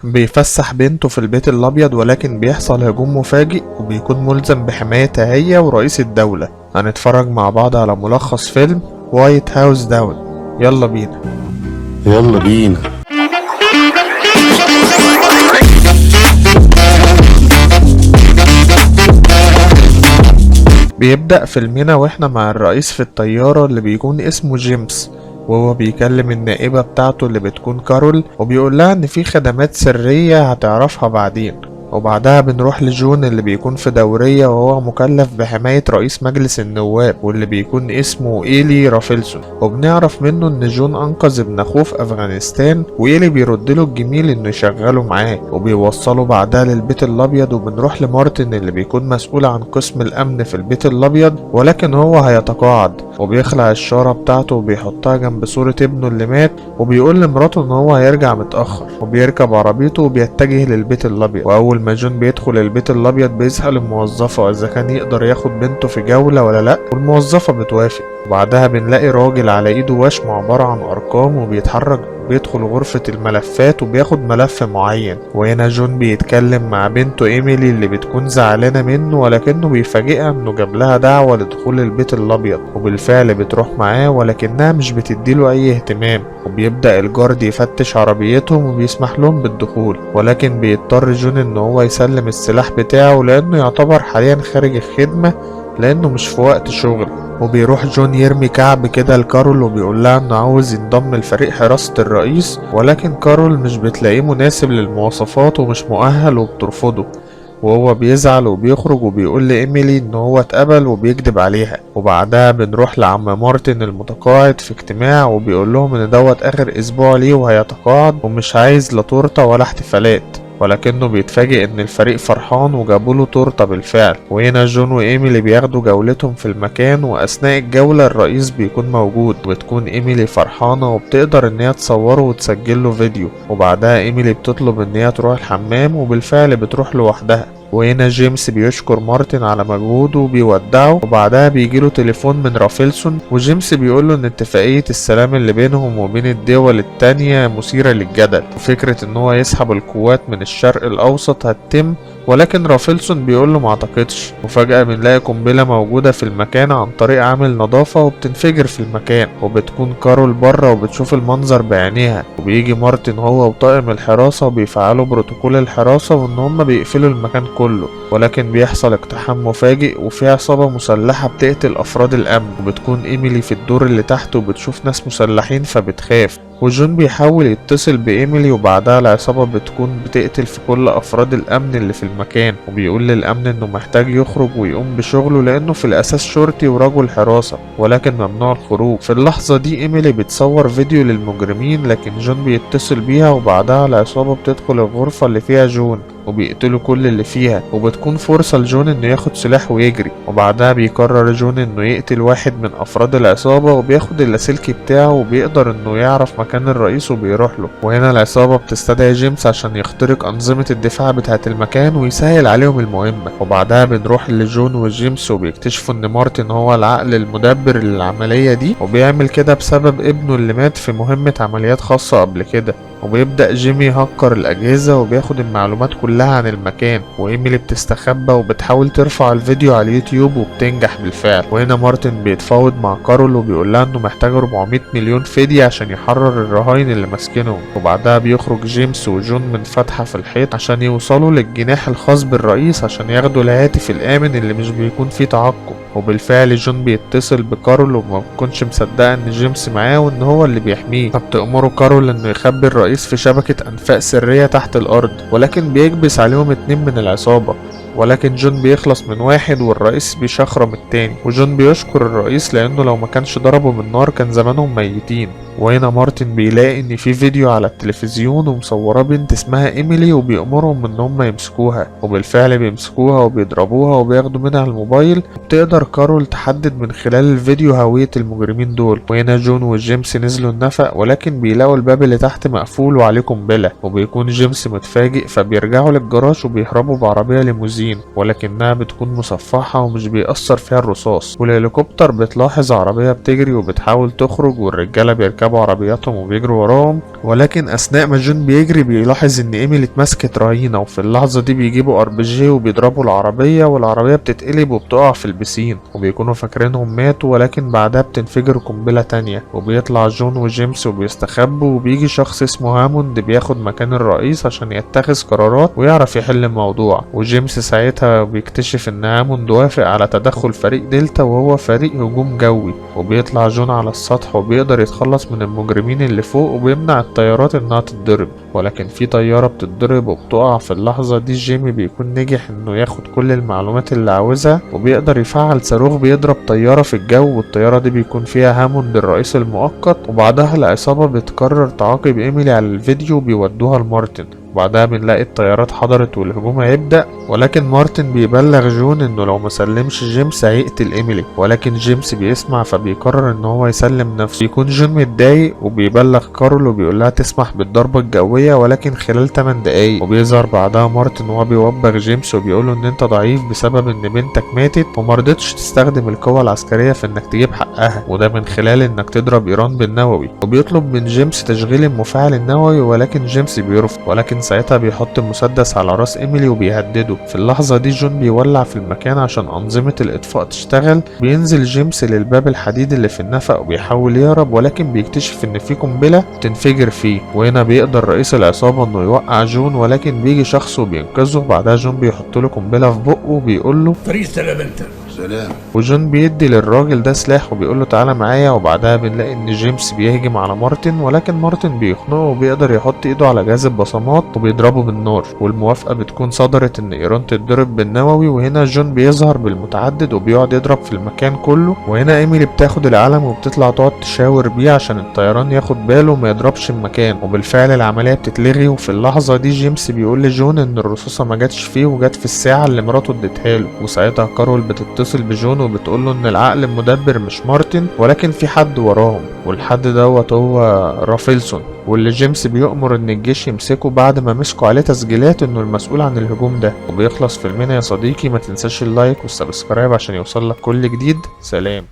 بيفسح بنته في البيت الأبيض، ولكن بيحصل هجوم مفاجئ وبيكون ملزم بحمايتها هي ورئيس الدولة. هنتفرج مع بعض على ملخص فيلم وايت هاوس داون. يلا بينا. يلا بينا. بيبدأ فيلمنا واحنا مع الرئيس في الطيارة اللي بيكون اسمه جيمس، وهو بيكلم النائبة بتاعته اللي بتكون كارول، وبيقول لها ان في خدمات سرية هتعرفها بعدين. وبعدها بنروح لجون اللي بيكون في دورية، وهو مكلف بحماية رئيس مجلس النواب واللي بيكون اسمه إيلي رافلسون، وبنعرف منه ان جون انقذ ابن اخوه في افغانستان، وإيلي بيردله الجميل انه يشغله معاه، وبيوصله بعدها للبيت الابيض. وبنروح لمارتن اللي بيكون مسؤول عن قسم الامن في البيت الابيض، ولكن هو هيتقاعد، وبيخلع الشارة بتاعته وبيحطها جنب صورة ابنه اللي مات، وبيقول لمراته ان هو هيرجع متأخر، وبيركب عربيته وبيتجه للبيت الابيض. واول ما جون بيدخل البيت الابيض بيسأل الموظفة اذا كان يقدر ياخد بنته في جولة ولا لا، والموظفة بتوافق. وبعدها بنلاقي راجل على ايده وشم عبارة عن ارقام، وبيتحرك بيدخل غرفة الملفات وبياخد ملف معين. وهنا جون بيتكلم مع بنته ايميلي اللي بتكون زعلانة منه، ولكنه بيفاجئها انه جاب لها دعوة لدخول البيت الابيض، وبالفعل بتروح معاه ولكنها مش بتديله اي اهتمام. وبيبدأ الجارد يفتش عربيتهم وبيسمح لهم بالدخول، ولكن بيضطر جون ان هو يسلم السلاح بتاعه لانه يعتبر حاليا خارج الخدمة، لانه مش في وقت شغل. وبيروح جون يرمي كعب كده لكارول وبيقول لها انه عاوز ينضم لفريق حراسة الرئيس، ولكن كارول مش بتلاقيه مناسب للمواصفات ومش مؤهل وبترفضه. وهو بيزعل وبيخرج وبيقول لإيميلي ان هو اتقبل وبيكذب عليها. وبعدها بنروح لعم مارتن المتقاعد في اجتماع، وبيقول لهم ان دوت اخر اسبوع ليه وهيتقاعد ومش عايز لا تورته ولا احتفالات، ولكنه بيتفاجئ ان الفريق فرحان وجابوله تورته بالفعل. وهنا جون وايميلي بياخدوا جولتهم في المكان، واثناء الجولة الرئيس بيكون موجود، وبتكون ايميلي فرحانة وبتقدر ان هي تصوره وتسجله فيديو. وبعدها ايميلي بتطلب ان هي تروح الحمام، وبالفعل بتروح لوحدها. وهنا جيمس بيشكر مارتن على مجهوده وبيودعه، وبعدها بيجيله تليفون من رافلسون، وجيمس بيقوله ان اتفاقية السلام اللي بينهم وبين الدول التانية مثيرة للجدل، وفكرة ان هو يسحب القوات من الشرق الاوسط هتتم، ولكن رافلسون بيقوله معتقدش. وفجأة بنلاقي قنبلة موجودة في المكان عن طريق عامل نظافة وبتنفجر في المكان، وبتكون كارول بره وبتشوف المنظر بعينيها. وبيجي مارتن هو وطاقم الحراسة وبيفعلوا بروتوكول الحراسة وان هم بيقفلوا المكان كله، ولكن بيحصل اقتحام مفاجئ وفي عصابة مسلحة بتقتل افراد الامن. وبتكون ايميلي في الدور اللي تحت وبتشوف ناس مسلحين فبتخاف، وجون بيحاول يتصل بإيميلي، وبعدها العصابة بتكون بتقتل في كل أفراد الأمن اللي في المكان. وبيقول للأمن إنه محتاج يخرج ويقوم بشغله لأنه في الأساس شرطي ورجل حراسة، ولكن ممنوع الخروج. في اللحظة دي إيميلي بتصور فيديو للمجرمين، لكن جون بيتصل بيها، وبعدها العصابة بتدخل الغرفة اللي فيها جون وبيقتلوا كل اللي فيها، وبتكون فرصة لجون انه ياخد سلاح ويجري. وبعدها بيقرر جون انه يقتل واحد من افراد العصابة، وبياخد اللاسلكي بتاعه وبيقدر انه يعرف مكان الرئيس وبيروح له. وهنا العصابة بتستدعي جيمس عشان يخترق انظمة الدفاع بتاعة المكان ويسهل عليهم المهمة. وبعدها بنروح لجون وجيمس وبيكتشفوا ان مارتن هو العقل المدبر للعملية دي، وبيعمل كده بسبب ابنه اللي مات في مهمة عمليات خاصة قبل كده. وبيبدأ جيمي يهكر الأجهزة وبياخد المعلومات كلها عن المكان، وإيميلي بتستخبى وبتحاول ترفع الفيديو على اليوتيوب وبتنجح بالفعل. وهنا مارتن بيتفاوض مع كارول وبيقول لها إنه محتاج 400 مليون فدية عشان يحرر الرهاين اللي ماسكينهم. وبعدها بيخرج جيمس وجون من فتحة في الحيط عشان يوصلوا للجناح الخاص بالرئيس عشان ياخدوا الهاتف الآمن اللي مش بيكون فيه تعقب. وبالفعل جون بيتصل بكارول وما بتكونش مصدقة إن جيمس معاه وإن هو اللي بيحميه، فبتأمره كارول إنه يخبي الرئيس في شبكة أنفاق سرية تحت الأرض، ولكن بيكبس عليهم 2 من العصابة. ولكن جون بيخلص من واحد والرئيس بيشخرم التاني، وجون بيشكر الرئيس لأنه لو ما كانش ضربه بالنار كان زمانهم ميتين. وهنا مارتن بيلاقي ان في فيديو على التلفزيون ومصوراه بنت اسمها ايميلي، وبيأمرهم ان هم يمسكوها، وبالفعل بيمسكوها وبيضربوها وبياخدوا منها الموبايل. وبتقدر كارول تحدد من خلال الفيديو هوية المجرمين دول. وهنا جون وجيمس نزلوا النفق، ولكن بيلاقوا الباب اللي تحت مقفول وعليه قنبلة، وبيكون جيمس متفاجئ فبيرجعوا للجراج وبيهربوا بعربية ليموزين، ولكنها بتكون مصفحة ومش بيأثر فيها الرصاص. والهليكوبتر بتلاحظ عربية بتجري وبتحاول تخرج، والرجالة بيركبوا بيركبوا عربياتهم وبيجروا وراهم، ولكن اثناء ما جون بيجري بيلاحظ ان ايميلي اتمسكت رهينة، وفي اللحظة دي بيجيبوا اربجي وبيضربوا العربية، والعربية بتتقلب وبتقع في البسين، وبيكونوا فاكرينهم ماتوا، ولكن بعدها بتنفجر قنبلة تانية، وبيطلع جون وجيمس وبيستخبوا، وبيجي شخص اسمه هاموند بياخد مكان الرئيس عشان يتخذ قرارات ويعرف يحل الموضوع. وجيمس ساعتها بيكتشف ان هاموند وافق على تدخل فريق دلتا وهو فريق هجوم جوي، وبيطلع جون على السطح وبيقدر يتخلص من المجرمين اللي فوق وبيمنع الطيارات انها تتضرب، ولكن في طيارة بتتضرب وبتقع. في اللحظة دي جيمي بيكون نجح انه ياخد كل المعلومات اللي عاوزها، وبيقدر يفعل صاروخ بيضرب طيارة في الجو، والطيارة دي بيكون فيها هاموند الرئيس المؤقت. وبعدها العصابة بتقرر تعاقب ايميلي على الفيديو وبيودوها لمارتن، وبعدها بنلاقي الطيارات حضرت والهجوم هيبدأ، ولكن مارتن بيبلغ جون انه لو مسلمش جيمس هيقتل ايميلي، ولكن جيمس بيسمع فبيقرر ان هو يسلم نفسه. بيكون جون متضايق وبيبلغ كارول وبيقولها تسمح بالضربة الجوية ولكن خلال 8 دقايق، وبيظهر بعدها مارتن وهو بيوبخ جيمس وبيقوله ان انت ضعيف بسبب ان بنتك ماتت ومرضتش تستخدم القوة العسكرية في انك تجيب حقها، وده من خلال انك تضرب ايران بالنووي. وبيطلب من جيمس تشغيل المفاعل النووي، ولكن جيمس بيرفض، ولكن ساعتها بيحط مسدس على راس ايميلي وبيهدده. في اللحظة دي جون بيولع في المكان عشان أنظمة الإطفاء تشتغل. بينزل جيمس للباب الحديد اللي في النفق وبيحاول يهرب، ولكن بيكتشف إن في قنبلة تنفجر فيه، وهنا بيقدر رئيس العصابة إنه يوقع جون، ولكن بيجي شخص وبينقذه. بعدها جون بيحط له قنبلة في بقه وبيقول له طريق سلام انت. سلام. وجون بيدي للراجل ده سلاح وبيقول له تعالى معايا. وبعدها بنلاقي ان جيمس بيهجم على مارتن، ولكن مارتن بيخنقه وبيقدر يحط ايده على جهاز البصمات وبيضربه بالنار، والموافقه بتكون صدرت ان ايران تتضرب بالنووي. وهنا جون بيظهر بالمتعدد وبيقعد يضرب في المكان كله، وهنا ايميلي بتاخد العلم وبتطلع تقعد تشاور بيه عشان الطيران ياخد باله وما يضربش المكان، وبالفعل العمليه بتتلغي. وفي اللحظه دي جيمس بيقول لجون ان الرصاصه ما جاتش فيه وجت في الساعه اللي مراته اديتها له، وساعتها كارول بتتصل بجون وبتقول له ان العقل المدبر مش مارتن ولكن في حد وراهم، والحد دوت هو رافيلسون، واللي جيمس بيؤمر ان الجيش يمسكه بعد ما مسكوا عليه تسجيلات انه المسؤول عن الهجوم ده. وبيخلص فيلمنا يا صديقي، ما تنساش اللايك والسبسكرايب عشان يوصلك كل جديد. سلام.